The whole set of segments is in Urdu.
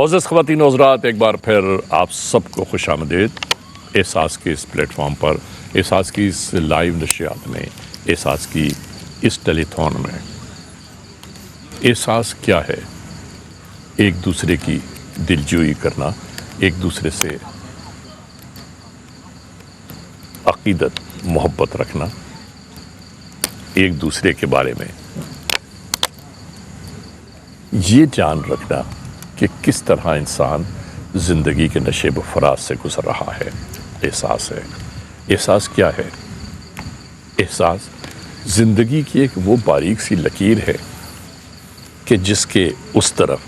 معزز خواتین و حضرات، ایک بار پھر آپ سب کو خوش آمدید احساس کے اس پلیٹ فارم پر، احساس کی اس لائیو نشریات میں، احساس کی اس ٹیلی تھون میں۔ احساس کیا ہے؟ ایک دوسرے کی دلجوئی کرنا، ایک دوسرے سے عقیدت محبت رکھنا، ایک دوسرے کے بارے میں یہ جان رکھنا کہ کس طرح انسان زندگی کے نشیب و فراز سے گزر رہا ہے۔ احساس ہے۔ احساس کیا ہے؟ احساس زندگی کی ایک وہ باریک سی لکیر ہے کہ جس کے اس طرف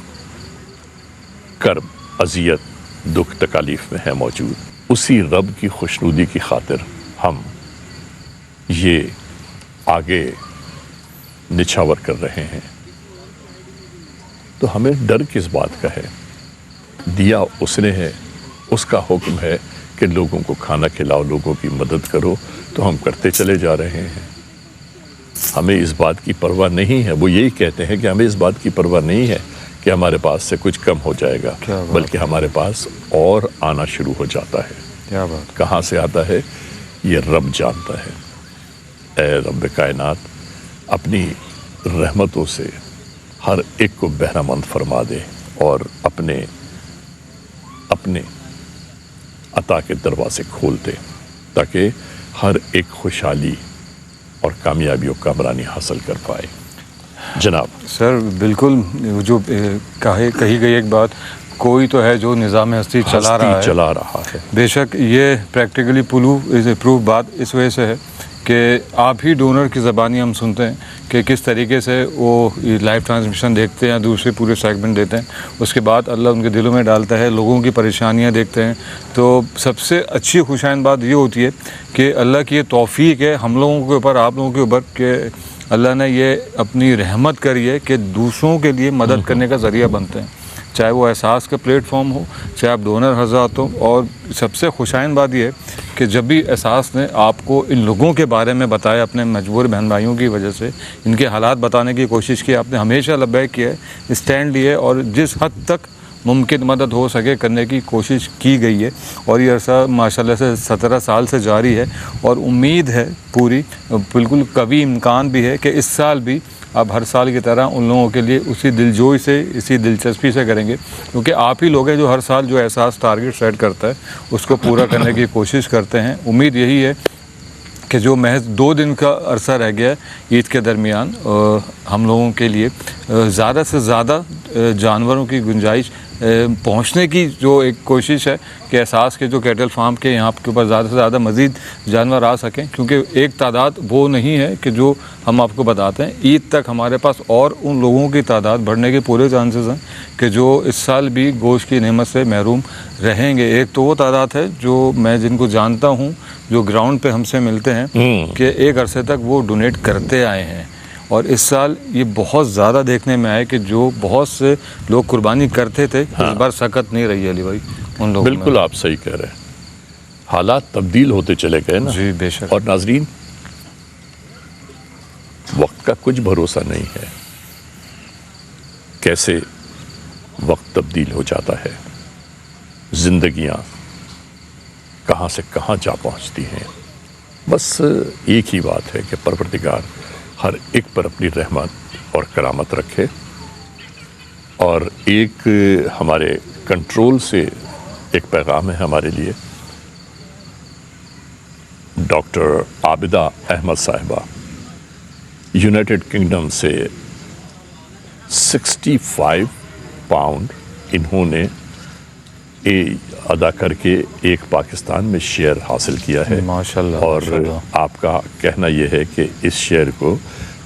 کرب، اذیت، دکھ، تکالیف میں ہے موجود۔ اسی رب کی خوشنودی کی خاطر ہم یہ آگے نچھاور کر رہے ہیں، تو ہمیں ڈر کس بات کا ہے؟ دیا اس نے ہے، اس کا حکم ہے کہ لوگوں کو کھانا کھلاؤ، لوگوں کی مدد کرو، تو ہم کرتے چلے جا رہے ہیں۔ ہمیں اس بات کی پرواہ نہیں ہے، وہ یہی کہتے ہیں کہ ہمیں اس بات کی پرواہ نہیں ہے کہ ہمارے پاس سے کچھ کم ہو جائے گا، بلکہ ہمارے پاس اور آنا شروع ہو جاتا ہے۔ کیا بات؟ کہاں سے آتا ہے؟ یہ رب جانتا ہے۔ اے رب کائنات، اپنی رحمتوں سے ہر ایک کو بہرہ مند فرما دے اور اپنے عطا کے دروازے کھول دے تاکہ ہر ایک خوشحالی اور کامیابی و کامرانی حاصل کر پائے۔ جناب سر بالکل، جو کہی گئی ایک بات، کوئی تو ہے جو نظام ہستی چلا رہا ہے۔ بے شک یہ پریکٹیکلی پروف بات اس وجہ سے ہے کہ آپ ہی ڈونر کی زبانی ہم سنتے ہیں کہ کس طریقے سے وہ لائیو ٹرانسمیشن دیکھتے ہیں، دوسرے پورے سیگمنٹ دیتے ہیں، اس کے بعد اللہ ان کے دلوں میں ڈالتا ہے، لوگوں کی پریشانیاں دیکھتے ہیں۔ تو سب سے اچھی خوشائند بات یہ ہوتی ہے کہ اللہ کی یہ توفیق ہے ہم لوگوں کے اوپر، آپ لوگوں کے اوپر، کہ اللہ نے یہ اپنی رحمت کری ہے کہ دوسروں کے لیے مدد کرنے کا ذریعہ بنتے ہیں، چاہے وہ احساس کا پلیٹ فارم ہو، چاہے آپ ڈونر حضرات ہوں۔ اور سب سے خوشائند بات یہ ہے کہ جب بھی احساس نے آپ کو ان لوگوں کے بارے میں بتایا، اپنے مجبور بہن بھائیوں کی وجہ سے ان کے حالات بتانے کی کوشش کی، آپ نے ہمیشہ لبیک کیا ہے، اسٹینڈ لیے، اور جس حد تک ممکن مدد ہو سکے کرنے کی کوشش کی گئی ہے۔ اور یہ عرصہ ماشاءاللہ سے 17 سال سے جاری ہے، اور امید ہے پوری، بالکل قوی امکان بھی ہے کہ اس سال بھی آپ ہر سال کی طرح ان لوگوں کے لیے اسی دلجوئی سے، اسی دلچسپی سے کریں گے، کیونکہ آپ ہی لوگ ہیں جو ہر سال جو احساس ٹارگٹ سیٹ کرتا ہے اس کو پورا کرنے کی کوشش کرتے ہیں۔ امید یہی ہے کہ جو محض 2 دن کا عرصہ رہ گیا ہے عید کے درمیان، ہم لوگوں کے لیے زیادہ سے زیادہ جانوروں کی گنجائش پہنچنے کی جو ایک کوشش ہے کہ احساس کے جو کیٹل فارم کے یہاں کے اوپر زیادہ سے زیادہ مزید جانور آ سکیں، کیونکہ ایک تعداد وہ نہیں ہے کہ جو ہم آپ کو بتاتے ہیں۔ عید تک ہمارے پاس اور ان لوگوں کی تعداد بڑھنے کے پورے چانسز ہیں کہ جو اس سال بھی گوشت کی نعمت سے محروم رہیں گے۔ ایک تو وہ تعداد ہے جو میں جن کو جانتا ہوں، جو گراؤنڈ پہ ہم سے ملتے ہیں، کہ ایک عرصے تک وہ ڈونیٹ کرتے آئے ہیں، اور اس سال یہ بہت زیادہ دیکھنے میں آئے کہ جو بہت سے لوگ قربانی کرتے تھے، اس بار سکت نہیں رہی علی بھائی ان لوگوں میں۔ بالکل آپ صحیح کہہ رہے ہیں، حالات تبدیل ہوتے چلے گئے نا۔ جی بے شک۔ اور ناظرین، وقت کا کچھ بھروسہ نہیں ہے، کیسے وقت تبدیل ہو جاتا ہے، زندگیاں کہاں سے کہاں جا پہنچتی ہیں۔ بس ایک ہی بات ہے کہ پروردگار ہر ایک پر اپنی رحمت اور کرامت رکھے، اور ایک ہمارے کنٹرول سے ایک پیغام ہے ہمارے لیے۔ ڈاکٹر عابدہ احمد صاحبہ یونائٹڈ کنگڈم سے 65 پاؤنڈ انہوں نے ادا کر کے ایک پاکستان میں شیئر حاصل کیا ہے، ماشاءاللہ، اور ماشاءاللہ۔ آپ کا کہنا یہ ہے کہ اس شیئر کو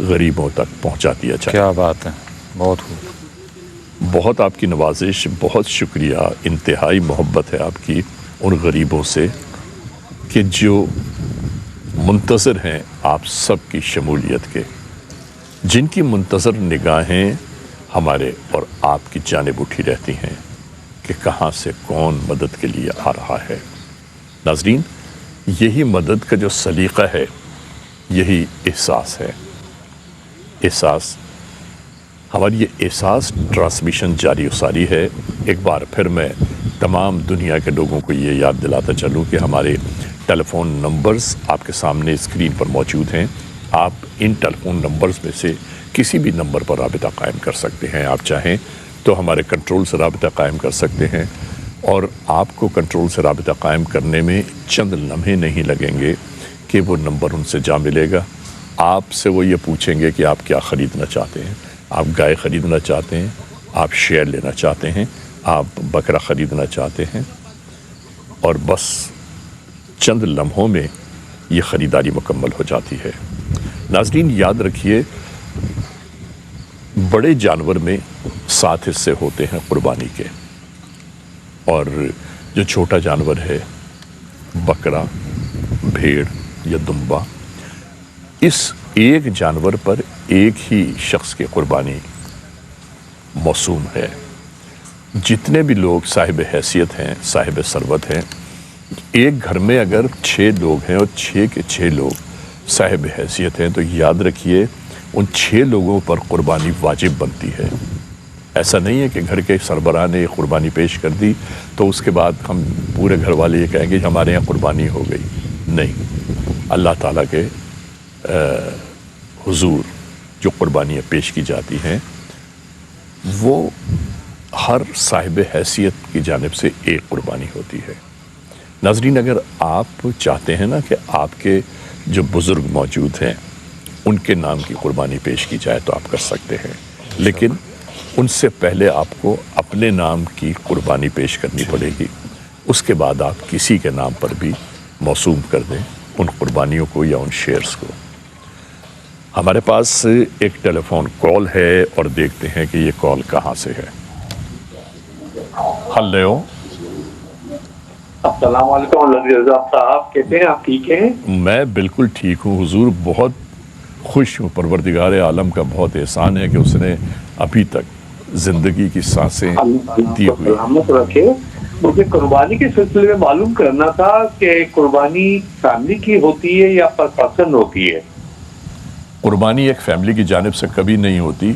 غریبوں تک پہنچا دیا جائے۔ کیا بات ہے، بہت خوب۔ بہت آپ کی نوازش، بہت شکریہ، انتہائی محبت ہے آپ کی ان غریبوں سے کہ جو منتظر ہیں آپ سب کی شمولیت کے، جن کی منتظر نگاہیں ہمارے اور آپ کی جانب اٹھی رہتی ہیں کہ کہاں سے کون مدد کے لیے آ رہا ہے۔ ناظرین، یہی مدد کا جو سلیقہ ہے، یہی احساس ہے۔ احساس ہماری یہ احساس ٹرانسمیشن جاری و ساری ہے۔ ایک بار پھر میں تمام دنیا کے لوگوں کو یہ یاد دلاتا چلوں کہ ہمارے ٹیلی فون نمبرز آپ کے سامنے اسکرین پر موجود ہیں۔ آپ ان ٹیلی فون نمبرز میں سے کسی بھی نمبر پر رابطہ قائم کر سکتے ہیں۔ آپ چاہیں تو ہمارے کنٹرول سے رابطہ قائم کر سکتے ہیں، اور آپ کو کنٹرول سے رابطہ قائم کرنے میں چند لمحے نہیں لگیں گے کہ وہ نمبر ان سے جا ملے گا۔ آپ سے وہ یہ پوچھیں گے کہ آپ کیا خریدنا چاہتے ہیں۔ آپ گائے خریدنا چاہتے ہیں، آپ شیئر لینا چاہتے ہیں، آپ بکرا خریدنا چاہتے ہیں، اور بس چند لمحوں میں یہ خریداری مکمل ہو جاتی ہے۔ ناظرین یاد رکھیے، بڑے جانور میں 7 حصے ہوتے ہیں قربانی کے، اور جو چھوٹا جانور ہے بکرا، بھیڑ یا دمبا، اس ایک جانور پر ایک ہی شخص کی قربانی موسوم ہے۔ جتنے بھی لوگ صاحب حیثیت ہیں، صاحب ثروت ہیں، ایک گھر میں اگر 6 لوگ ہیں اور 6 کے 6 لوگ صاحب حیثیت ہیں، تو یاد رکھیے ان 6 لوگوں پر قربانی واجب بنتی ہے۔ ایسا نہیں ہے کہ گھر کے سربراہ نے قربانی پیش کر دی تو اس کے بعد ہم پورے گھر والے یہ کہیں گے کہ ہمارے یہاں قربانی ہو گئی۔ نہیں، اللہ تعالیٰ کے حضور جو قربانیاں پیش کی جاتی ہیں وہ ہر صاحب حیثیت کی جانب سے ایک قربانی ہوتی ہے۔ ناظرین، اگر آپ چاہتے ہیں نا کہ آپ کے جو بزرگ موجود ہیں ان کے نام کی قربانی پیش کی جائے تو آپ کر سکتے ہیں، لیکن ان سے پہلے آپ کو اپنے نام کی قربانی پیش کرنی پڑے گی۔ اس کے بعد آپ کسی کے نام پر بھی موسوم کر دیں ان قربانیوں کو یا ان شیئرز کو۔ ہمارے پاس ایک ٹیلی فون کال ہے اور دیکھتے ہیں کہ یہ کال کہاں سے ہے۔ ہلو، السلام علیکم اللہ رضا صاحب، کیسے ہیں آپ؟ ٹھیک ہیں؟ میں بالکل ٹھیک ہوں حضور، بہت خوش ہوں۔ پروردگار عالم کا بہت احسان ہے کہ اس نے ابھی تک زندگی کی سانسیں دی ہوئی۔ سلامت رکھے۔ مجھے قربانی کے سلسلے میں معلوم کرنا تھا کہ قربانی فیملی کی ہوتی ہے یا پر پرسن ہوتی ہے؟ قربانی ایک فیملی کی جانب سے کبھی نہیں ہوتی۔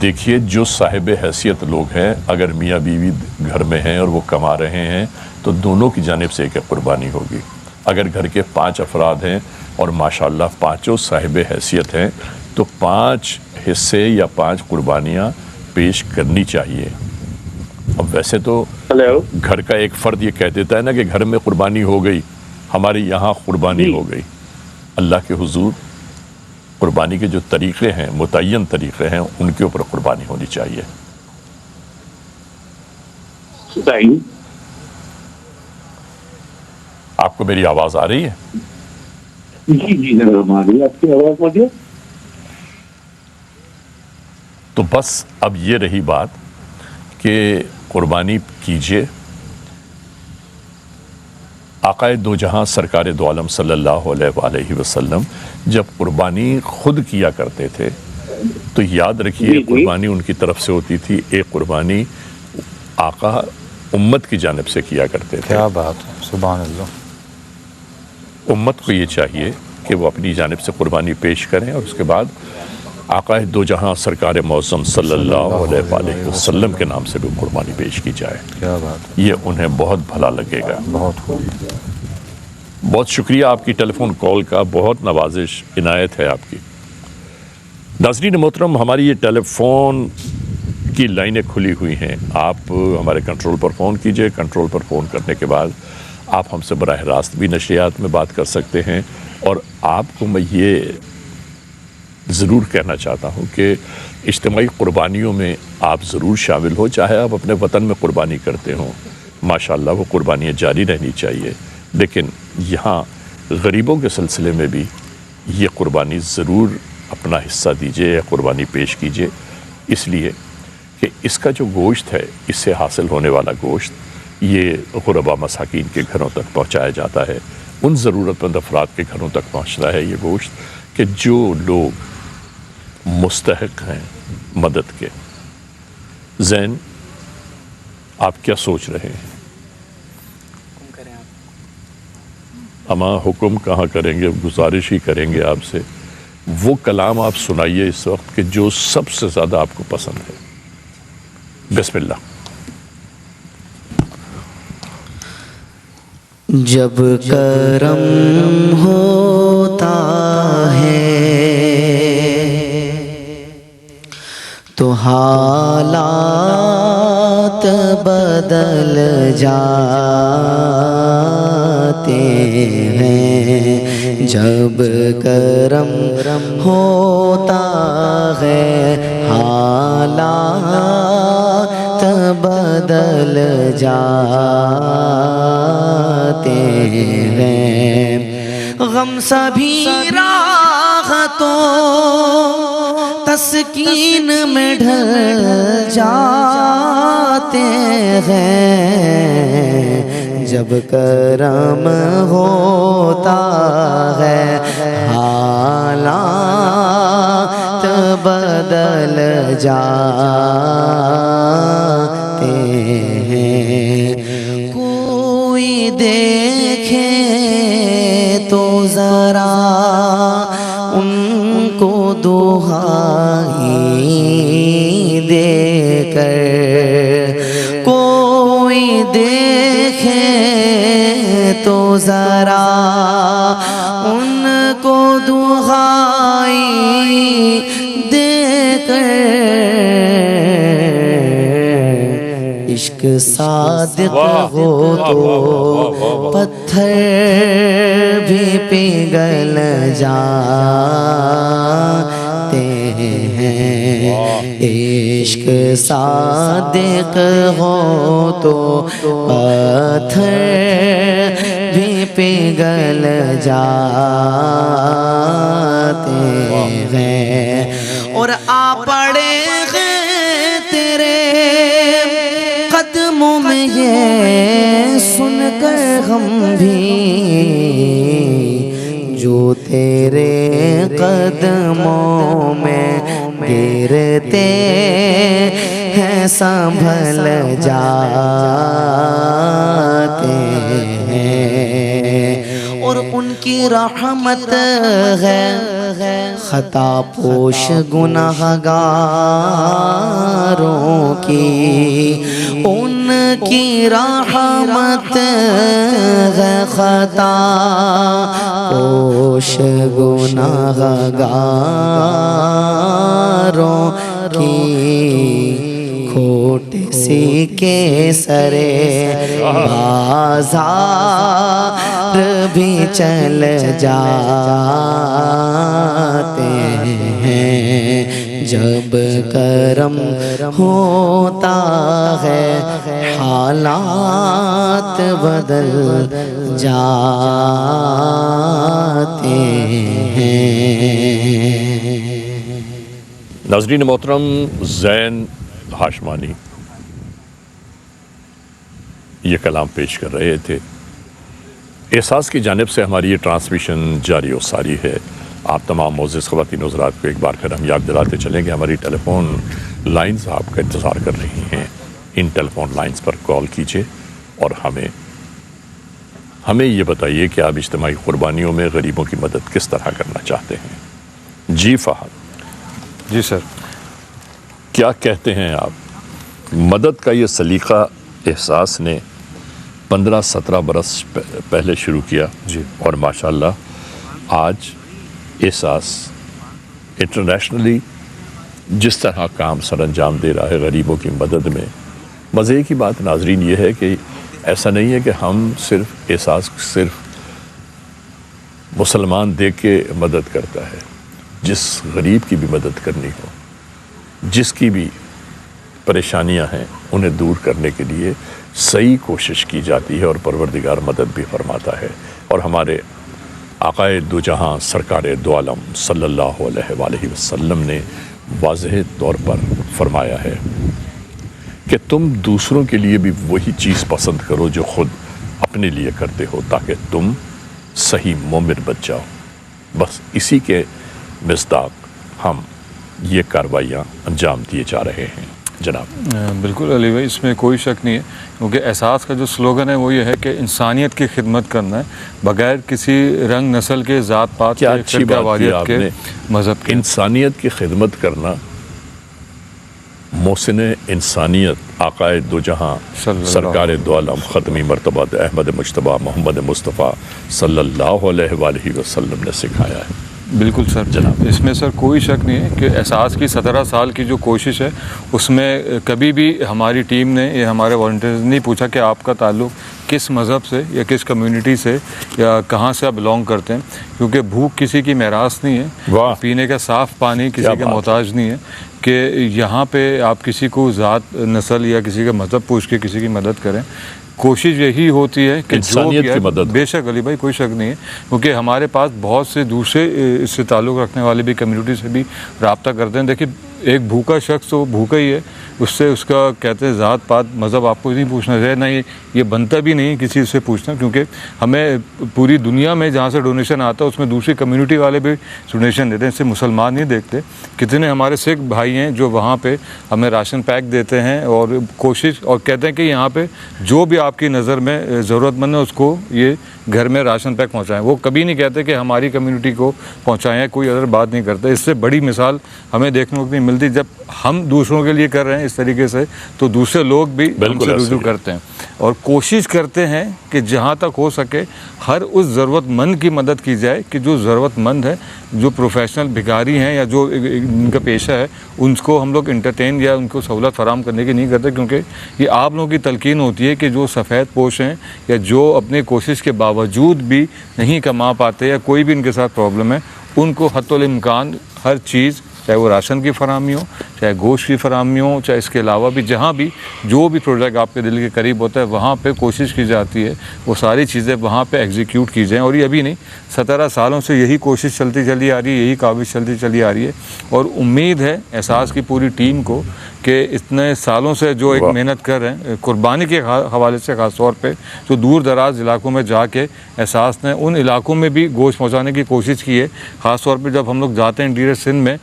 دیکھیے، جو صاحب حیثیت لوگ ہیں، اگر میاں بیوی گھر میں ہیں اور وہ کما رہے ہیں تو دونوں کی جانب سے ایک قربانی ہوگی۔ اگر گھر کے 5 افراد ہیں اور ماشاءاللہ 5 صاحب حیثیت ہیں تو 5 حصے یا 5 قربانیاں پیش کرنی چاہیے۔ اب ویسے تو گھر کا ایک فرد یہ کہہ دیتا ہے نا کہ گھر میں قربانی ہو گئی، ہمارے یہاں قربانی ہو گئی۔ اللہ کے حضور قربانی کے جو طریقے ہیں، متعین طریقے ہیں، ان کے اوپر قربانی ہونی چاہیے۔ صحیح۔ آپ کو میری آواز آ رہی ہے؟ جی ضرور آ رہی ہے آپ کی آواز مجھے۔ تو بس اب یہ رہی بات کہ قربانی کیجئے۔ آقا دو جہاں سرکار دو عالم صلی اللہ علیہ وآلہ وسلم جب قربانی خود کیا کرتے تھے تو یاد رکھیے قربانی ان کی طرف سے ہوتی تھی، ایک قربانی آقا امت کی جانب سے کیا کرتے تھے۔ کیا بات ہے، سبحان اللہ۔ امت کو یہ چاہیے کہ وہ اپنی جانب سے قربانی پیش کریں اور اس کے بعد آقا دو جہاں سرکار معظم صلی اللہ علیہ وآلہ وسلم کے نام سے بھی قربانی پیش کی جائے۔ کیا بات ہے، یہ انہیں بہت بھلا لگے گا۔ بہت خوب۔ بہت شکریہ آپ کی ٹیلی فون کال کا، بہت نوازش عنایت ہے آپ کی۔ ناظرین محترم، ہماری یہ ٹیلی فون کی لائنیں کھلی ہوئی ہیں، آپ ہمارے کنٹرول پر فون کیجئے۔ کنٹرول پر فون کرنے کے بعد آپ ہم سے براہ راست بھی نشریات میں بات کر سکتے ہیں، اور آپ کو میں یہ ضرور کہنا چاہتا ہوں کہ اجتماعی قربانیوں میں آپ ضرور شامل ہو، چاہے آپ اپنے وطن میں قربانی کرتے ہوں، ماشاءاللہ وہ قربانیاں جاری رہنی چاہیے، لیکن یہاں غریبوں کے سلسلے میں بھی یہ قربانی ضرور اپنا حصہ دیجیے یا قربانی پیش کیجیے، اس لیے کہ اس کا جو گوشت ہے، اس سے حاصل ہونے والا گوشت یہ غربا مساکین کے گھروں تک پہنچایا جاتا ہے، ان ضرورت مند افراد کے گھروں تک پہنچتا ہے یہ گوشت کہ جو لوگ مستحق ہیں مدد کے۔ زین، آپ کیا سوچ رہے ہیں؟ ہم حکم کہاں کریں گے، گزارش ہی کریں گے آپ سے وہ کلام آپ سنائیے اس وقت کہ جو سب سے زیادہ آپ کو پسند ہے. بسم اللہ. جب کرم ہوتا ہے تو حالات بدل جاتے ہیں. جب کرم ہوتا ہے حالات بدل جاتے ہیں. غم سبھی راحتوں تسکین میں ڈھل جاتے ہیں. جب کرم ہوتا ہے حالات بدل جاتے ہیں. کوئی دیکھے تو ذرا ان کو دہائی دے کر، کوئی دیکھے تو ذرا ان کو دہائی دے کر. عشق صادق ہو تو پتھر بھی پگھل جاتے ہیں. عشق صادق ہو تو پتھر بھی پگھل جاتے ہیں. اور آ پڑے ہیں تیرے قدموں میں یہ سن کر ہم بھی جو تیرے قدموں میں گرتے ہیں سنبھل جاتے ہیں. اور ان کی رحمت ہے خطا پوش گناہگاروں کی. ان کی رحمت ہے خطا پوش گناہگاروں کی. کھوٹ سی کے سرے بازار بھی چل جاتے ہیں. جب کرم ہوتا ہے حالات بدل جاتے ہیں. ناظرین محترم، زین ہاشمانی یہ کلام پیش کر رہے تھے. احساس کی جانب سے ہماری یہ ٹرانسمیشن جاری و ساری ہے. آپ تمام معزز خواتین و حضرات کو ایک بار پھر ہم یاد دلاتے چلیں کہ ہماری ٹیلی فون لائنز آپ کا انتظار کر رہی ہیں. ان ٹیلی فون لائنز پر کال کیجیے اور ہمیں یہ بتائیے کہ آپ اجتماعی قربانیوں میں غریبوں کی مدد کس طرح کرنا چاہتے ہیں. جی فہد. جی سر. کیا کہتے ہیں آپ؟ مدد کا یہ سلیقہ احساس نے 15-17 برس پہلے شروع کیا جی. اور ماشاءاللہ آج احساس انٹرنیشنلی جس طرح کام سر انجام دے رہا ہے غریبوں کی مدد میں. مزے کی بات ناظرین یہ ہے کہ ایسا نہیں ہے کہ ہم احساس صرف مسلمان دیکھ کے مدد کرتا ہے. جس غریب کی بھی مدد کرنی ہو، جس کی بھی پریشانیاں ہیں انہیں دور کرنے کے لیے صحیح کوشش کی جاتی ہے اور پروردگار مدد بھی فرماتا ہے. اور ہمارے آقائے دو جہاں سرکار دو عالم صلی اللہ علیہ وآلہ وسلم نے واضح طور پر فرمایا ہے کہ تم دوسروں کے لیے بھی وہی چیز پسند کرو جو خود اپنے لیے کرتے ہو تاکہ تم صحیح مومن بن جاؤ. بس اسی کے مصداق ہم یہ کاروائیاں انجام دیے جا رہے ہیں. جناب۔ بالکل علی بھائی، اس میں کوئی شک نہیں ہے، کیونکہ احساس کا جو سلوگن ہے وہ یہ ہے کہ انسانیت کی خدمت کرنا ہے بغیر کسی رنگ نسل کے، ذات پات کیا کے، اچھی فرقہ بات کی واریت آپ کے، نے، مذہب کے۔ انسانیت کی خدمت کرنا، محسن انسانیت آقائے دو جہاں سرکار دو عالم ختمی مرتبہ احمد مجتبیٰ محمد مصطفیٰ صلی اللہ علیہ وآلہ وسلم نے سکھایا ہے۔ بالکل سر جناب، اس میں سر کوئی شک نہیں ہے کہ احساس کی 17 سال کی جو کوشش ہے اس میں کبھی بھی ہماری ٹیم نے یا ہمارے والنٹیئرز نے نہیں پوچھا کہ آپ کا تعلق کس مذہب سے یا کس کمیونٹی سے یا کہاں سے آپ بلونگ کرتے ہیں، کیونکہ بھوک کسی کی میراث نہیں ہے، پینے کا صاف پانی کسی کا محتاج نہیں ہے کہ یہاں پہ آپ کسی کو ذات، نسل یا کسی کا مذہب پوچھ کے کسی کی مدد کریں۔ کوشش یہی ہوتی ہے کہ انسانیت کی مدد۔ بے شک علی بھائی، کوئی شک نہیں ہے، کیونکہ ہمارے پاس بہت سے دوسرے اس سے تعلق رکھنے والے بھی کمیونٹی سے بھی رابطہ کرتے ہیں۔ دیکھیے، ایک بھوکا شخص تو بھوکا ہی ہے، اس سے اس کا کہتے ہیں ذات پات مذہب آپ کو نہیں پوچھنا چاہیے، نہ یہ بنتا بھی نہیں کسی سے پوچھنا، کیونکہ ہمیں پوری دنیا میں جہاں سے ڈونیشن آتا ہے اس میں دوسری کمیونٹی والے بھی ڈونیشن دیتے ہیں، اس سے مسلمان نہیں دیکھتے۔ کتنے ہمارے سکھ بھائی ہیں جو وہاں پہ ہمیں راشن پیک دیتے ہیں اور کوشش اور کہتے ہیں کہ یہاں پہ جو بھی آپ کی نظر میں ضرورت مند ہے اس کو یہ گھر میں راشن پیک پہنچائیں۔ وہ کبھی نہیں کہتے کہ ہماری کمیونٹی کو پہنچائیں، کوئی ادر بات نہیں کرتا۔ اس سے بڑی مثال ہمیں دیکھنے کو نہیں ملتی۔ جب ہم دوسروں کے لیے کر رہے ہیں اس طریقے سے تو دوسرے لوگ بھی ہم سے رجوع کرتے ہیں اور کوشش کرتے ہیں کہ جہاں تک ہو سکے ہر اس ضرورت مند کی مدد کی جائے کہ جو ضرورت مند ہے، جو پروفیشنل بھکاری ہیں یا جو ان کا پیشہ ہے، ان کو ہم لوگ انٹرٹین یا ان کو سہولت فراہم کرنے کی نہیں کرتے، کیونکہ یہ آپ لوگوں کی تلقین ہوتی ہے کہ جو سفید پوش ہیں یا جو اپنے کوشش کے باوجود بھی نہیں کما پاتے یا کوئی بھی ان کے ساتھ پرابلم ہے، ان کو حتی الامکان ہر چیز، چاہے وہ راشن کی فراہمی ہو، چاہے گوشت کی فراہمی ہو، چاہے اس کے علاوہ بھی جہاں بھی جو بھی پروجیکٹ آپ کے دل کے قریب ہوتا ہے وہاں پہ کوشش کی جاتی ہے وہ ساری چیزیں وہاں پہ ایگزیکیوٹ کی جائیں۔ اور یہ ابھی نہیں، 17 سالوں سے یہی کوشش چلتی چلی آ رہی ہے، یہی کاوش چلتی چلی آ رہی ہے، اور امید ہے احساس کی پوری ٹیم کو کہ اتنے سالوں سے جو ایک محنت کر رہے ہیں قربانی کے حوالے سے، خاص طور پہ جو دور دراز علاقوں میں جا کے احساس نے ان علاقوں میں بھی گوشت پہنچانے کی کوشش کی ہے، خاص طور پہ جب ہم لوگ جاتے ہیں انٹیریئر سندھ میں،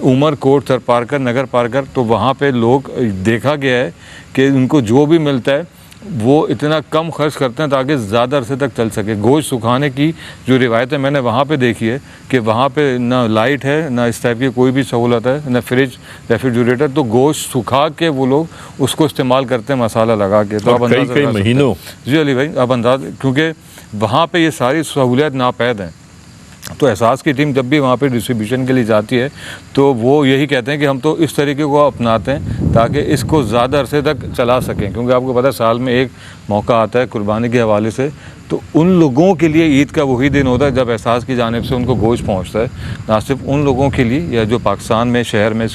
عمر کوٹ، تھر پارکر، نگر پارکر، تو وہاں پہ لوگ دیکھا گیا ہے کہ ان کو جو بھی ملتا ہے وہ اتنا کم خرچ کرتے ہیں تاکہ زیادہ عرصے تک چل سکے۔ گوشت سکھانے کی جو روایتیں میں نے وہاں پہ دیکھی ہے کہ وہاں پہ نہ لائٹ ہے، نہ اس ٹائپ کی کوئی بھی سہولت ہے، نہ فریج، ریفریجریٹر، تو گوشت سکھا کے وہ لوگ اس کو استعمال کرتے ہیں مسالہ لگا کے۔ تو آپ اندازہ کئی مہینوں، جی علی بھائی آپ انداز، کیونکہ وہاں پہ یہ ساری سہولیات ناپید ہیں، تو احساس کی ٹیم جب بھی وہاں پہ ڈسٹریبیوشن کے لیے جاتی ہے تو وہ یہی کہتے ہیں کہ ہم تو اس طریقے کو اپناتے ہیں تاکہ اس کو زیادہ عرصے تک چلا سکیں، کیونکہ آپ کو پتہ ہے سال میں ایک موقع آتا ہے قربانی کے حوالے سے، تو ان لوگوں کے لیے عید کا وہی دن ہوتا ہے جب احساس کی جانب سے ان کو گوشت پہنچتا ہے، نہ صرف ان لوگوں کے لیے یا جو پاکستان میں، شہر میں،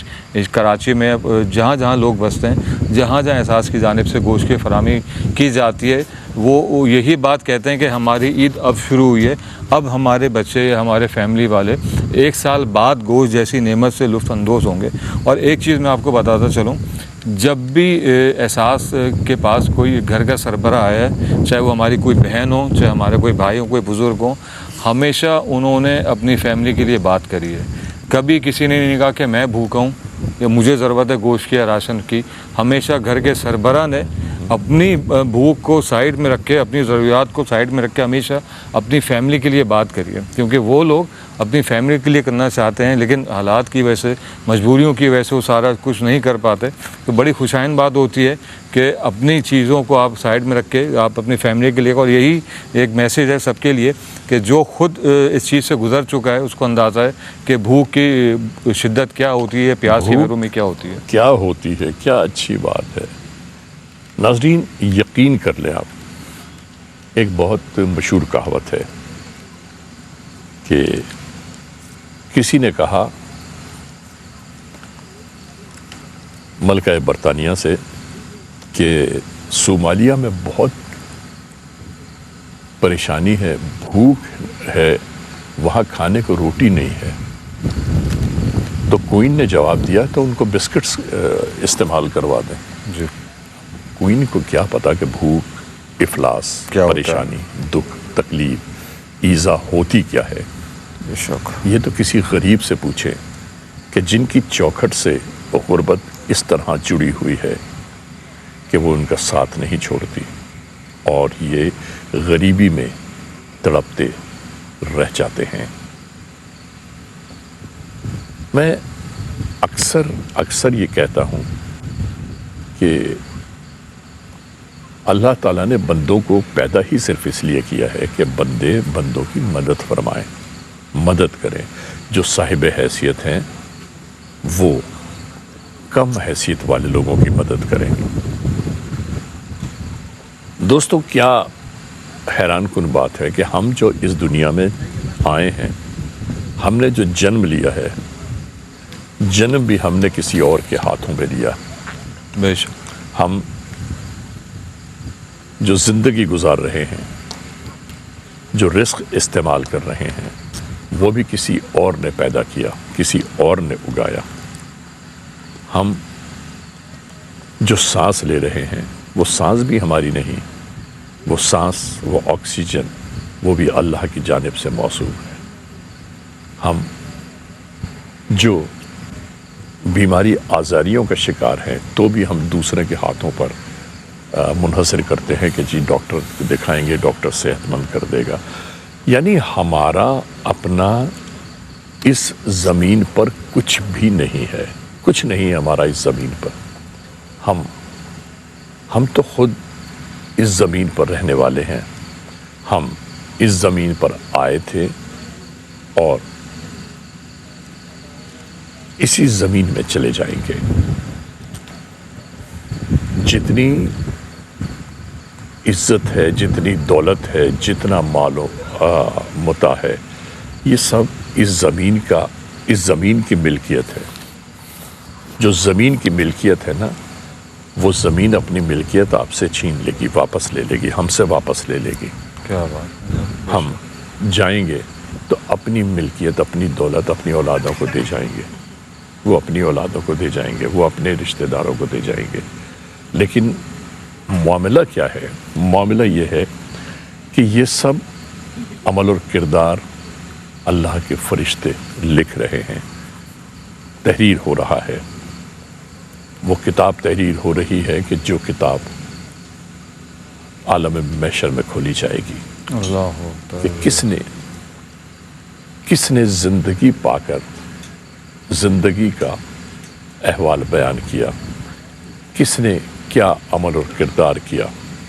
کراچی میں، جہاں جہاں لوگ بستے ہیں، جہاں جہاں احساس کی جانب سے گوشت کی فراہمی کی جاتی ہے، وہ یہی بات کہتے ہیں کہ ہماری عید اب شروع ہوئی ہے، اب ہمارے بچے یا ہمارے فیملی والے 1 سال بعد گوشت جیسی نعمت سے لطف اندوز ہوں گے۔ اور ایک چیز میں آپ کو بتاتا چلوں، جب بھی احساس کے پاس کوئی گھر کا سربراہ آیا ہے، چاہے وہ ہماری کوئی بہن ہو، چاہے ہمارے کوئی بھائی ہو، کوئی بزرگ ہوں، ہمیشہ انہوں نے اپنی فیملی کے لیے بات کری ہے۔ کبھی کسی نے نہیں کہا کہ میں بھوکا ہوں یا مجھے ضرورت ہے گوشت کی یا راشن کی، ہمیشہ گھر کے سربراہ نے اپنی بھوک کو سائیڈ میں رکھ کے، اپنی ضروریات کو سائیڈ میں رکھ کے ہمیشہ اپنی فیملی کے لیے بات کری ہے، کیونکہ وہ لوگ اپنی فیملی کے لیے کرنا چاہتے ہیں لیکن حالات کی وجہ سے، مجبوریوں کی وجہ سے وہ سارا کچھ نہیں کر پاتے، تو بڑی خوشائن بات ہوتی ہے کہ اپنی چیزوں کو آپ سائیڈ میں رکھ کے آپ اپنی فیملی کے لیے، اور یہی ایک میسیج ہے سب کے لیے کہ جو خود اس چیز سے گزر چکا ہے اس کو اندازہ ہے کہ بھوک کی شدت کیا ہوتی ہے، پیاس کی محرومی کیا ہوتی ہے، کیا ہوتی ہے۔ کیا اچھی بات ہے۔ ناظرین یقین کر لیں آپ، ایک بہت مشہور کہاوت ہے کہ کسی نے کہا ملکہ برطانیہ سے کہ صومالیہ میں بہت پریشانی ہے، بھوک ہے، وہاں کھانے کو روٹی نہیں ہے، تو کوئن نے جواب دیا تو ان کو بسکٹس استعمال کروا دیں۔ جی، کوئن کو کیا پتا کہ بھوک، افلاس، پریشانی، دکھ، تکلیف، ایذا ہوتی کیا ہے۔ بے شک یہ تو کسی غریب سے پوچھے کہ جن کی چوکھٹ سے غربت اس طرح جڑی ہوئی ہے کہ وہ ان کا ساتھ نہیں چھوڑتی اور یہ غریبی میں تڑپتے رہ جاتے ہیں۔ میں اکثر یہ کہتا ہوں کہ اللہ تعالیٰ نے بندوں کو پیدا ہی صرف اس لیے کیا ہے کہ بندے بندوں کی مدد فرمائیں، مدد کریں۔ جو صاحب حیثیت ہیں وہ کم حیثیت والے لوگوں کی مدد کریں۔ دوستو، کیا حیران کن بات ہے کہ ہم جو اس دنیا میں آئے ہیں، ہم نے جو جنم لیا ہے، جنم بھی ہم نے کسی اور کے ہاتھوں میں لیا۔ بے شک ہم جو زندگی گزار رہے ہیں، جو رزق استعمال کر رہے ہیں، وہ بھی کسی اور نے پیدا کیا، کسی اور نے اگایا۔ ہم جو سانس لے رہے ہیں وہ سانس بھی ہماری نہیں، وہ سانس، وہ آکسیجن، وہ بھی اللہ کی جانب سے موصول ہے۔ ہم جو بیماری آزاریوں کا شکار ہیں تو بھی ہم دوسرے کے ہاتھوں پر منحصر کرتے ہیں کہ جی ڈاکٹر دکھائیں گے، ڈاکٹر صحت مند کر دے گا۔ یعنی ہمارا اپنا اس زمین پر کچھ بھی نہیں ہے، کچھ نہیں ہے ہمارا اس زمین پر۔ ہم تو خود اس زمین پر رہنے والے ہیں، ہم اس زمین پر آئے تھے اور اسی زمین میں چلے جائیں گے۔ جتنی عزت ہے، جتنی دولت ہے، جتنا مال و متاع ہے، یہ سب اس زمین کی ملکیت ہے۔ جو زمین کی ملکیت ہے نا، وہ زمین اپنی ملکیت آپ سے چھین لے گی، واپس لے لے گی، ہم سے واپس لے لے گی۔ کیا بات۔ ہم جائیں گے تو اپنی ملکیت، اپنی دولت اپنی اولادوں کو دے جائیں گے، وہ اپنی اولادوں کو دے جائیں گے، وہ اپنے رشتہ داروں کو دے جائیں گے۔ لیکن معاملہ کیا ہے؟ معاملہ یہ ہے کہ یہ سب عمل اور کردار اللہ کے فرشتے لکھ رہے ہیں، تحریر ہو رہا ہے۔ وہ کتاب تحریر ہو رہی ہے کہ جو کتاب عالم محشر میں کھولی جائے گی اللہ کہ کس نے زندگی پا کر زندگی کا احوال بیان کیا، کس نے کیا عمل اور کردار کیا،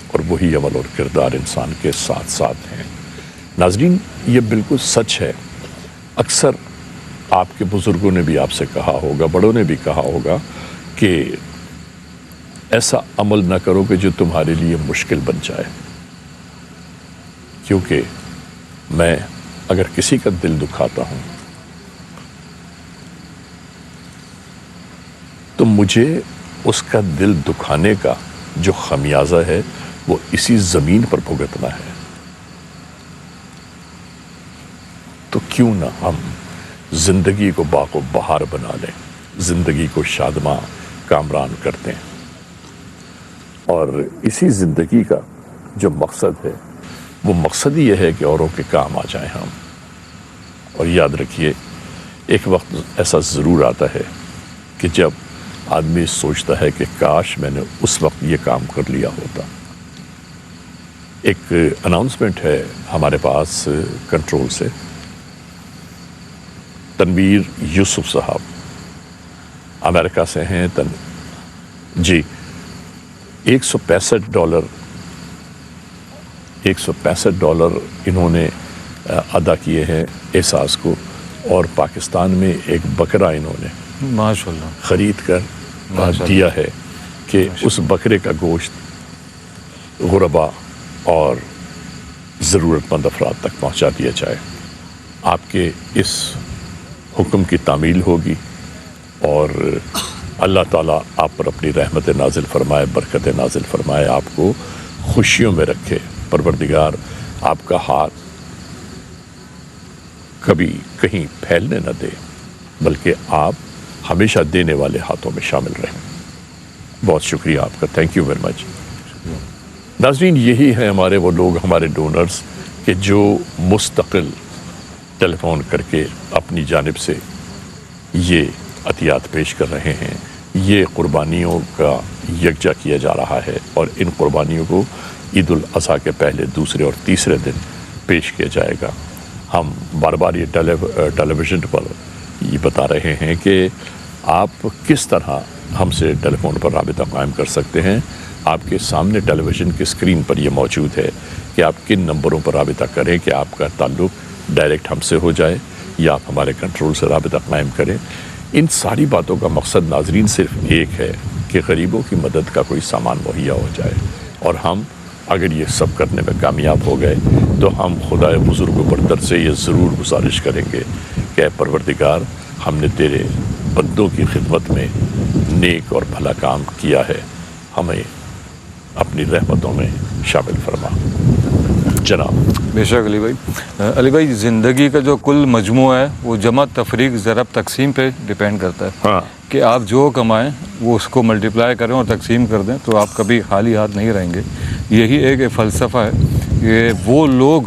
اور وہی عمل اور کردار انسان کے ساتھ ساتھ ہیں۔ ناظرین، یہ بالکل سچ ہے۔ اکثر آپ کے بزرگوں نے بھی آپ سے کہا ہوگا، بڑوں نے بھی کہا ہوگا کہ ایسا عمل نہ کرو کہ جو تمہارے لیے مشکل بن جائے، کیونکہ میں اگر کسی کا دل دکھاتا ہوں تو مجھے اس کا دل دکھانے کا جو خمیازہ ہے وہ اسی زمین پر بھگتنا ہے۔ تو کیوں نہ ہم زندگی کو باغ و بہار بنا لیں، زندگی کو شادماں کامران کرتے ہیں، اور اسی زندگی کا جو مقصد ہے وہ مقصد ہی یہ ہے کہ اوروں کے کام آ جائیں ہم۔ اور یاد رکھیے، ایک وقت ایسا ضرور آتا ہے کہ جب آدمی سوچتا ہے کہ کاش میں نے اس وقت یہ کام کر لیا ہوتا۔ ایک اناؤنسمنٹ ہے ہمارے پاس کنٹرول سے، تنویر یوسف صاحب امریکہ سے ہیں، جی $165 انہوں نے ادا کیے ہیں احساس کو، اور پاکستان میں ایک بکرا انہوں نے ماشاءاللہ خرید کر دیا ہے کہ اس بکرے کا گوشت غربا اور ضرورت مند افراد تک پہنچا دیا جائے۔ آپ کے اس حکم کی تعمیل ہوگی اور اللہ تعالیٰ آپ پر اپنی رحمت نازل فرمائے، برکت نازل فرمائے، آپ کو خوشیوں میں رکھے۔ پروردگار آپ کا ہاتھ کبھی کہیں پھیلنے نہ دے، بلکہ آپ ہمیشہ دینے والے ہاتھوں میں شامل رہیں۔ بہت شکریہ آپ کا، تھینک یو ویری مچ۔ ناظرین، یہی ہیں ہمارے وہ لوگ، ہمارے ڈونرز، کہ جو مستقل ٹیلی فون کر کے اپنی جانب سے یہ عطیات پیش کر رہے ہیں۔ یہ قربانیوں کا یکجا کیا جا رہا ہے اور ان قربانیوں کو عید الاضحیٰ کے پہلے، دوسرے اور تیسرے دن پیش کیا جائے گا۔ ہم بار بار یہ ٹیلی ویژن پر یہ بتا رہے ہیں کہ آپ کس طرح ہم سے ٹیلی فون پر رابطہ قائم کر سکتے ہیں۔ آپ کے سامنے ٹیلی ویژن کی اسکرین پر یہ موجود ہے کہ آپ کن نمبروں پر رابطہ کریں کہ آپ کا تعلق ڈائریکٹ ہم سے ہو جائے یا آپ ہمارے کنٹرول سے رابطہ قائم کریں۔ ان ساری باتوں کا مقصد ناظرین صرف ایک ہے کہ غریبوں کی مدد کا کوئی سامان مہیا ہو جائے، اور ہم اگر یہ سب کرنے میں کامیاب ہو گئے تو ہم خدائے بزرگ و برتر سے یہ ضرور گزارش کریں گے کہ اے پروردگار، ہم نے تیرے بندوں کی خدمت میں نیک اور بھلا کام کیا ہے، ہمیں اپنی رحمتوں میں شامل فرما۔ جناب بے شک علی بھائی زندگی کا جو کل مجموعہ ہے وہ جمع، تفریق، ضرب، تقسیم پہ ڈیپینڈ کرتا ہے۔ ہاں، کہ آپ جو کمائیں وہ اس کو ملٹیپلائی کریں اور تقسیم کر دیں تو آپ کبھی خالی ہاتھ نہیں رہیں گے۔ یہی ایک فلسفہ ہے کہ وہ لوگ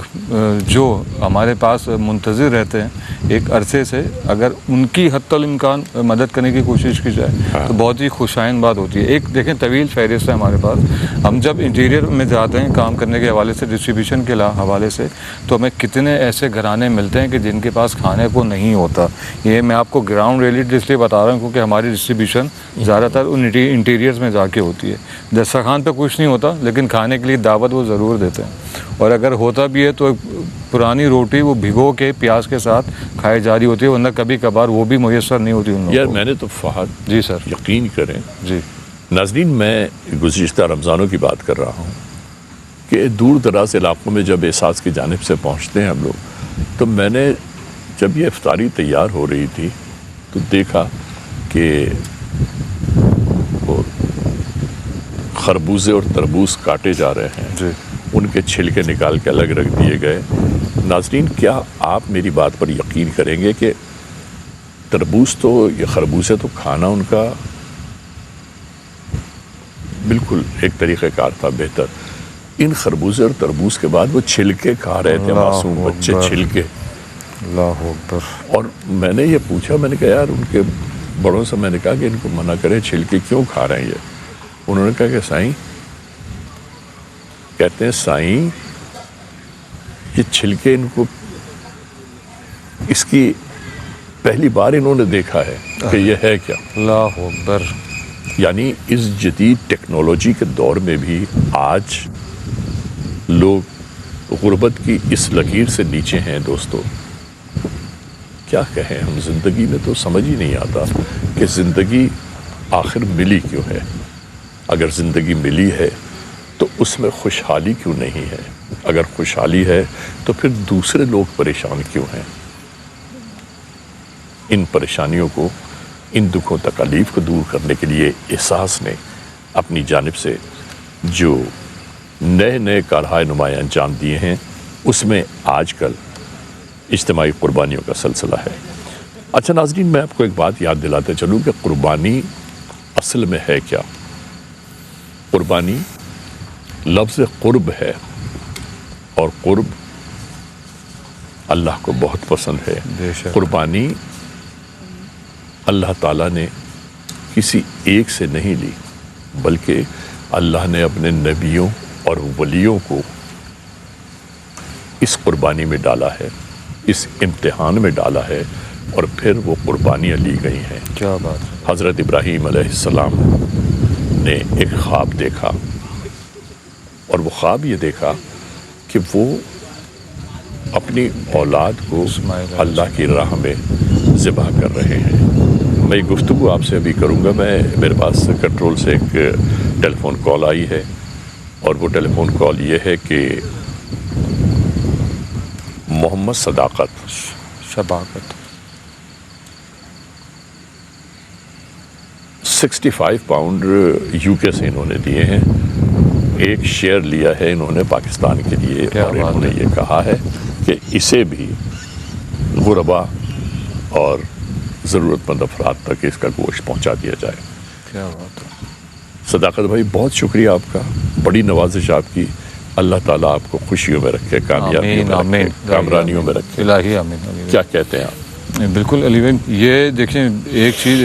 جو ہمارے پاس منتظر رہتے ہیں ایک عرصے سے، اگر ان کی حتی الامکان مدد کرنے کی کوشش کی جائے تو بہت ہی خوشائن بات ہوتی ہے۔ ایک دیکھیں طویل فہرست ہے ہمارے پاس۔ ہم جب انٹیریئر میں جاتے ہیں کام کرنے کے حوالے سے، ڈسٹریبیوشن کے حوالے سے، تو ہمیں کتنے ایسے گھرانے ملتے ہیں کہ جن کے پاس کھانے کو نہیں ہوتا۔ یہ میں آپ کو گراؤنڈ ریئلٹی اس لیے بتا رہا ہوں کیونکہ ہماری ڈسٹریبیوشن زیادہ تر ان انٹیریئرز میں جا کے ہوتی ہے۔ دسترخوان پہ کچھ نہیں ہوتا لیکن کھانے کے لیے دعوت وہ ضرور دیتے ہیں، اور اگر ہوتا بھی ہے تو پرانی روٹی وہ بھگو کے پیاز کے ساتھ کھائی جا رہی ہوتی ہے، ورنہ کبھی کبھار وہ بھی میسر نہیں ہوتی ان لوگوں کو۔ یار میں نے تو فہد جی سر، یقین کریں جی ناظرین، میں گزشتہ رمضانوں کی بات کر رہا ہوں کہ دور دراز علاقوں میں جب احساس کی جانب سے پہنچتے ہیں ہم لوگ، تو میں نے جب یہ افطاری تیار ہو رہی تھی تو دیکھا کہ وہ خربوزے اور تربوز کاٹے جا رہے ہیں، جی، ان کے چھلکے نکال کے الگ رکھ دیے گئے۔ ناظرین، کیا آپ میری بات پر یقین کریں گے کہ تربوز تو یہ خربوزے تو کھانا ان کا بالکل ایک طریقہ کار تھا بہتر۔ ان خربوزے اور تربوز کے بعد وہ چھلکے کھا رہے تھے، معصوم بچے چھلکے۔ اللہ اکبر۔ اور میں نے یہ پوچھا، میں نے کہا یار ان کے بڑوں سے میں نے کہا کہ ان کو منع کریں، چھلکے کیوں کھا رہے ہیں یہ؟ انہوں نے کہا کہ سائیں، کہتے ہیں سائیں یہ چھلکے ان کو اس کی پہلی بار انہوں نے دیکھا ہے کہ یہ ہے کیا۔ اللہ اکبر۔ یعنی اس جدید ٹیکنالوجی کے دور میں بھی آج لوگ غربت کی اس لکیر سے نیچے ہیں۔ دوستو کیا کہیں ہم، زندگی میں تو سمجھ ہی نہیں آتا کہ زندگی آخر ملی کیوں ہے۔ اگر زندگی ملی ہے تو اس میں خوشحالی کیوں نہیں ہے؟ اگر خوشحالی ہے تو پھر دوسرے لوگ پریشان کیوں ہیں؟ ان پریشانیوں کو، ان دکھوں تکالیف کو دور کرنے کے لیے احساس نے اپنی جانب سے جو نئے کارہائے نمایاں انجام دیے ہیں، اس میں آج کل اجتماعی قربانیوں کا سلسلہ ہے۔ اچھا ناظرین، میں آپ کو ایک بات یاد دلاتے چلوں کہ قربانی اصل میں ہے کیا۔ قربانی لفظ قرب ہے، اور قرب اللہ کو بہت پسند ہے۔ بے شک۔ قربانی اللہ تعالیٰ نے کسی ایک سے نہیں لی، بلکہ اللہ نے اپنے نبیوں اور ولیوں کو اس قربانی میں ڈالا ہے، اس امتحان میں ڈالا ہے، اور پھر وہ قربانیاں لی گئی ہیں۔ کیا بات ہے۔ حضرت ابراہیم علیہ السلام نے ایک خواب دیکھا، اور وہ خواب یہ دیکھا کہ وہ اپنی اولاد کو اللہ کی راہ میں ذبح کر رہے ہیں۔ میں گفتگو آپ سے ابھی کروں گا، میرے پاس کنٹرول سے ایک ٹیلی فون کال آئی ہے، اور وہ ٹیلی فون کال یہ ہے کہ محمد شباقت 65 پاؤنڈ یو کے سے انہوں نے دیے ہیں۔ ایک شیئر لیا ہے انہوں نے پاکستان کے لیے، اور انہوں نے یہ کہا ہے کہ اسے بھی غربا اور ضرورت مند افراد تک اس کا گوشت پہنچا دیا جائے۔ کیا بات ہے۔ صداقت بھائی، بہت شکریہ آپ کا، بڑی نوازش آپ کی۔ اللہ تعالیٰ آپ کو خوشیوں میں رکھے، کامیابیوں میں رکھے، کامرانیوں میں رکھے۔ الہی آمین۔ کیا کہتے ہیں آپ؟ بالکل علی بھائی، یہ دیکھیں ایک چیز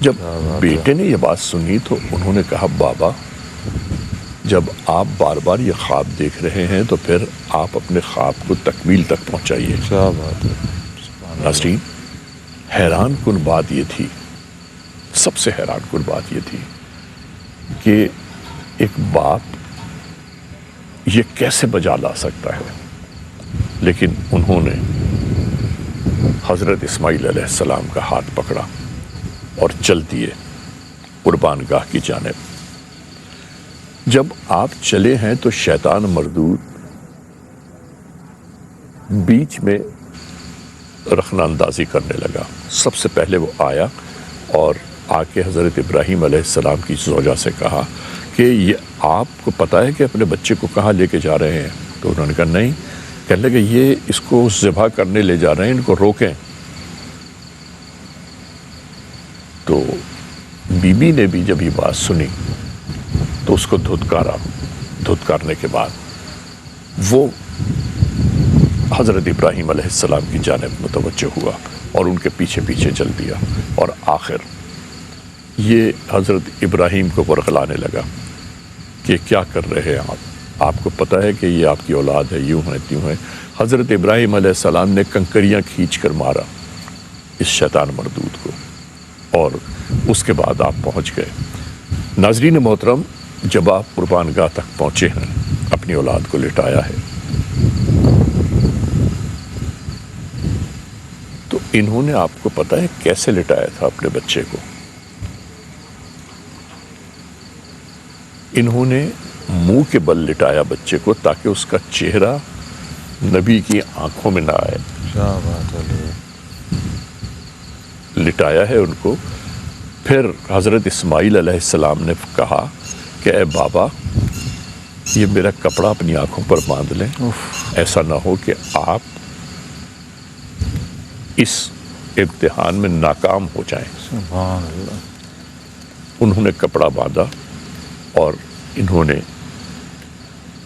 جب بیٹے نے یہ بات سنی تو انہوں نے کہا بابا جب آپ بار بار یہ خواب دیکھ رہے ہیں تو پھر آپ اپنے خواب کو تکمیل تک پہنچائیے. کیا بات ہے. ناظرین حیران کن بات یہ تھی, سب سے حیران کن بات یہ تھی کہ ایک باپ یہ کیسے بجا لا سکتا ہے, لیکن انہوں نے حضرت اسماعیل علیہ السلام کا ہاتھ پکڑا اور چل دیے قربان گاہ کی جانب. جب آپ چلے ہیں تو شیطان مردود بیچ میں رخنہ اندازی کرنے لگا. سب سے پہلے وہ آیا اور آ کے حضرت ابراہیم علیہ السلام کی زوجہ سے کہا کہ یہ آپ کو پتہ ہے کہ اپنے بچے کو کہاں لے کے جا رہے ہیں؟ تو انہوں نے کہا نہیں. کہنے لگے یہ اس کو ذبح کرنے لے جا رہے ہیں, ان کو روکیں. تو بی بی نے بھی جب یہ بات سنی تو اس کو دھتکارا. دھتکارنے کے بعد وہ حضرت ابراہیم علیہ السلام کی جانب متوجہ ہوا اور ان کے پیچھے پیچھے چل دیا, اور آخر یہ حضرت ابراہیم کو ورغلانے لگا کہ کیا کر رہے ہیں آپ کو پتہ ہے کہ یہ آپ کی اولاد ہے, یوں ہے تیوں ہے. حضرت ابراہیم علیہ السلام نے کنکریاں کھینچ کر مارا اس شیطان مردود کو, اور اس کے بعد آپ پہنچ گئے. ناظرین محترم, جب آپ قربان گاہ تک پہنچے ہیں, اپنی اولاد کو لٹایا ہے, تو انہوں نے آپ کو پتہ ہے کیسے لٹایا تھا اپنے بچے کو؟ انہوں نے منہ کے بل لٹایا بچے کو تاکہ اس کا چہرہ نبی کی آنکھوں میں نہ آئے. کیا بات ہے. لٹایا ہے ان کو. پھر حضرت اسماعیل علیہ السلام نے کہا کہ اے بابا یہ میرا کپڑا اپنی آنکھوں پر باندھ لیں, ایسا نہ ہو کہ آپ اس امتحان میں ناکام ہو جائیں. سبحان اللہ. انہوں نے کپڑا باندھا اور انہوں نے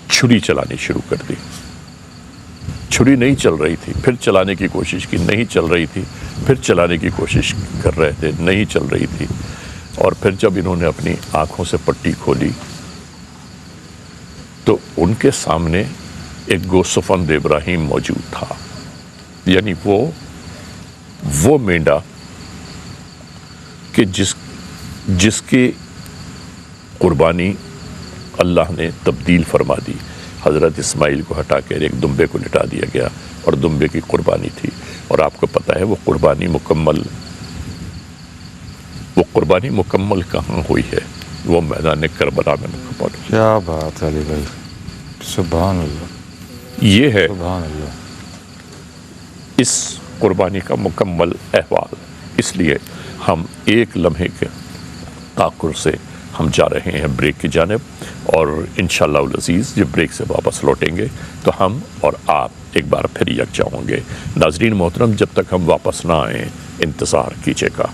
چھری چلانی شروع کر دی. چھری نہیں چل رہی تھی, پھر چلانے کی کوشش کی, نہیں چل رہی تھی, پھر چلانے کی کوشش کر رہے تھے, نہیں چل رہی تھی. اور پھر جب انہوں نے اپنی آنکھوں سے پٹی کھولی تو ان کے سامنے ایک گوسفند ابراہیم موجود تھا, یعنی وہ مینڈا کہ جس کی قربانی اللہ نے تبدیل فرما دی. حضرت اسماعیل کو ہٹا کر ایک دمبے کو لٹا دیا گیا اور دمبے کی قربانی تھی. اور آپ کو پتہ ہے وہ قربانی مکمل کہاں ہوئی ہے؟ وہ میدان کربلا میں مکمل. کیا بات ہے علی بھائی, سبحان اللہ. یہ ہے سبحان اللہ اس قربانی کا مکمل احوال. اس لیے ہم ایک لمحے کے تاخر سے ہم جا رہے ہیں بریک کی جانب, اور انشاءاللہ العزیز جب بریک سے واپس لوٹیں گے تو ہم اور آپ ایک بار پھر یکجا ہوں گے. ناظرین محترم, جب تک ہم واپس نہ آئیں انتظار کیجیے گا.